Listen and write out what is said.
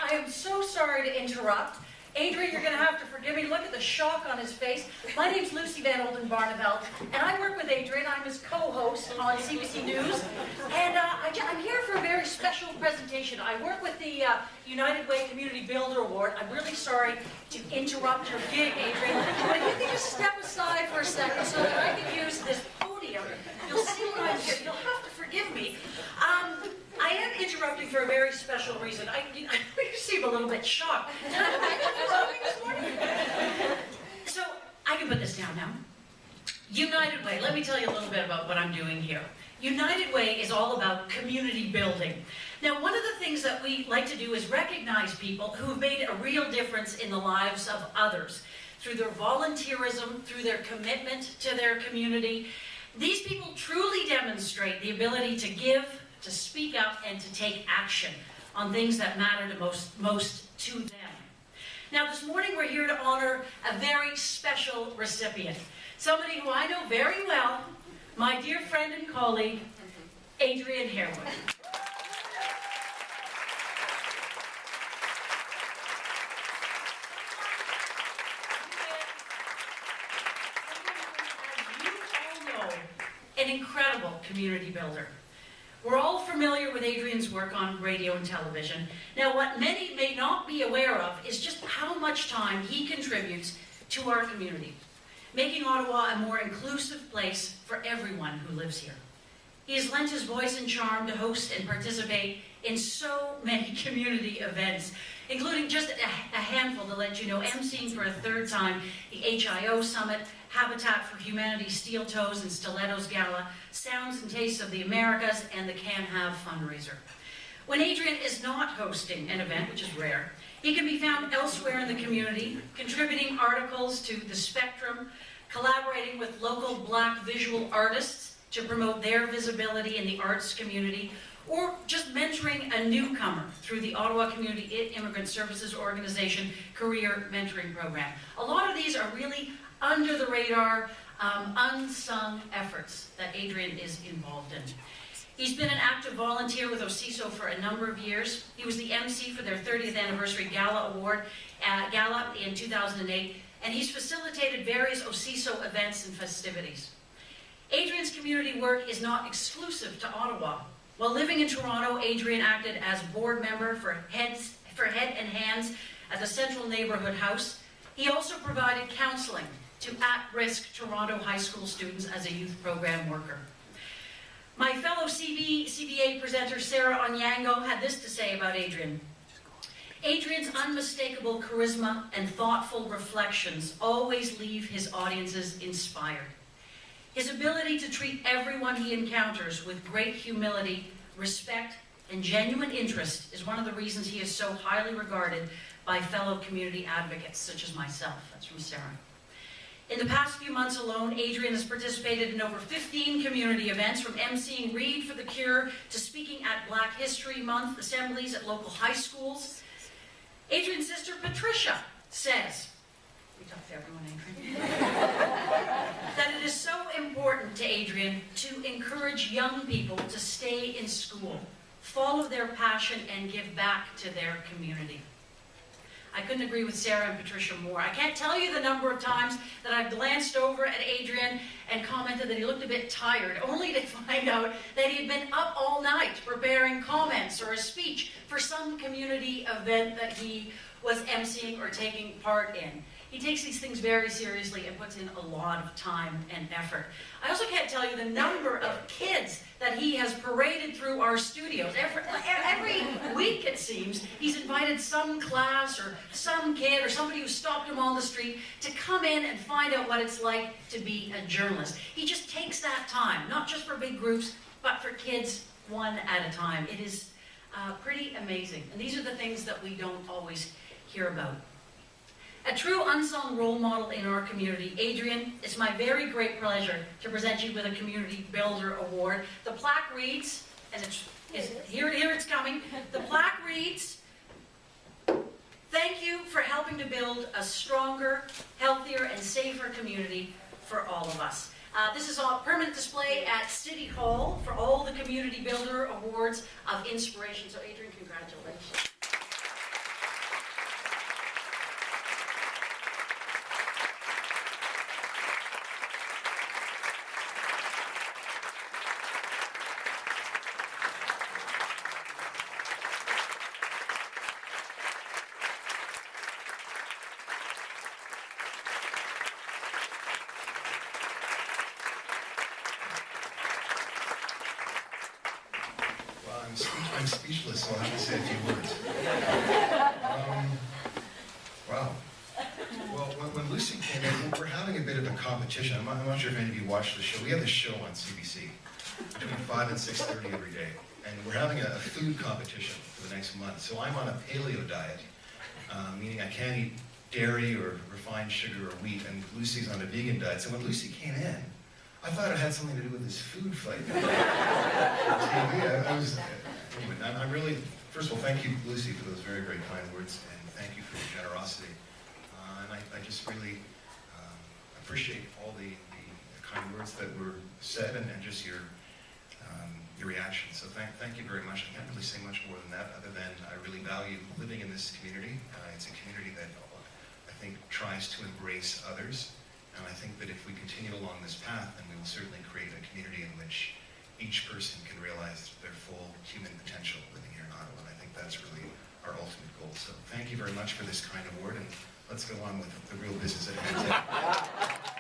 I am so sorry to interrupt. Adrian, you're going to have to forgive me. Look at the shock on his face. My name's Lucy van Oldenbarneveld, and I work with Adrian. I'm his co-host on CBC News, and I'm here for a very special presentation. I work with the United Way Community Builder Award. I'm really sorry to interrupt your gig, Adrian, but if you could just step aside for a second so that I can use this podium, you'll see what I'm here. You'll have to forgive me. I am interrupting for a very special reason. You seem a little bit shocked. Did I interrupt me this morning? So, I can put this down now. United Way, let me tell you a little bit about what I'm doing here. United Way is all about community building. Now, one of the things that we like to do is recognize people who have made a real difference in the lives of others through their volunteerism, through their commitment to their community. These people truly demonstrate the ability to give, to speak up, and to take action on things that matter most to them. Now, this morning we're here to honor a very special recipient, somebody who I know very well, my dear friend and colleague, Adrian Harewood. As you all know, an incredible community builder. We're all familiar with Adrian's work on radio and television. Now, what many may not be aware of is just how much time he contributes to our community, making Ottawa a more inclusive place for everyone who lives here. He has lent his voice and charm to host and participate in so many community events, including just a handful to let you know, emceeing for a third time the HIO Summit, Habitat for Humanity Steel Toes and Stilettos Gala, Sounds and Tastes of the Americas, and the Can Have fundraiser. When Adrian is not hosting an event, which is rare, he can be found elsewhere in the community, contributing articles to The Spectrum, collaborating with local Black visual artists to promote their visibility in the arts community, or just mentoring a newcomer through the Ottawa Community Immigrant Services Organization Career Mentoring Program. A lot of these are really under the radar, unsung efforts that Adrian is involved in. He's been an active volunteer with OCISO for a number of years. He was the MC for their 30th Anniversary Gala Award Gala in 2008, and he's facilitated various OCISO events and festivities. Adrian's community work is not exclusive to Ottawa. While living in Toronto, Adrian acted as board member for Head and Hands at the Central Neighbourhood House. He also provided counselling to at-risk Toronto high school students as a youth program worker. My fellow CBA presenter Sarah Onyango had this to say about Adrian. Adrian's unmistakable charisma and thoughtful reflections always leave his audiences inspired. His ability to treat everyone he encounters with great humility, respect, and genuine interest is one of the reasons he is so highly regarded by fellow community advocates such as myself. That's from Sarah. In the past few months alone, Adrian has participated in over 15 community events, from emceeing Read for the Cure to speaking at Black History Month assemblies at local high schools. Adrian's sister Patricia says, we talk to everyone, Adrian, that it is so important to Adrian to encourage young people to stay in school, follow their passion, and give back to their community. I couldn't agree with Sarah and Patricia more. I can't tell you the number of times that I've glanced over at Adrian and commented that he looked a bit tired, only to find out that he had been up all night preparing comments or a speech for some community event that he was emceeing or taking part in. He takes these things very seriously and puts in a lot of time and effort. I also can't tell you the number of kids that he has paraded through our studios. Every week, it seems, he's invited some class or some kid or somebody who stopped him on the street to come in and find out what it's like to be a journalist. He just takes that time, not just for big groups, but for kids one at a time. It is pretty amazing. And these are the things that we don't always hear about. A true unsung role model in our community, Adrian, it's my very great pleasure to present you with a Community Builder Award. The plaque reads, and here it's coming, the plaque reads, "Thank you for helping to build a stronger, healthier, and safer community for all of us." This is on permanent display at City Hall for all the Community Builder Awards of Inspiration. So Adrian, congratulations. I'm speechless, so I'll have to say a few words. Wow. Well, when Lucy came in, we're having a bit of a competition. I'm not sure if any of you watched the show. We have this show on CBC between 5 and 6:30 every day. And we're having a food competition for the next month. So I'm on a paleo diet, meaning I can't eat dairy or refined sugar or wheat, and Lucy's on a vegan diet. So when Lucy came in, I thought it had something to do with this food fight. I'm really, first of all, thank you, Lucy, for those very, very kind words, and thank you for your generosity. And I just really appreciate all the kind words that were said and just your reaction. So thank you very much. I can't really say much more than that, other than I really value living in this community. It's a community that I think tries to embrace others. And I think that if we continue along this path, then we will certainly create a community in which each person can realize their full human potential living here in Ottawa. And I think that's really our ultimate goal. So thank you very much for this kind award, and let's go on with the real business at hand.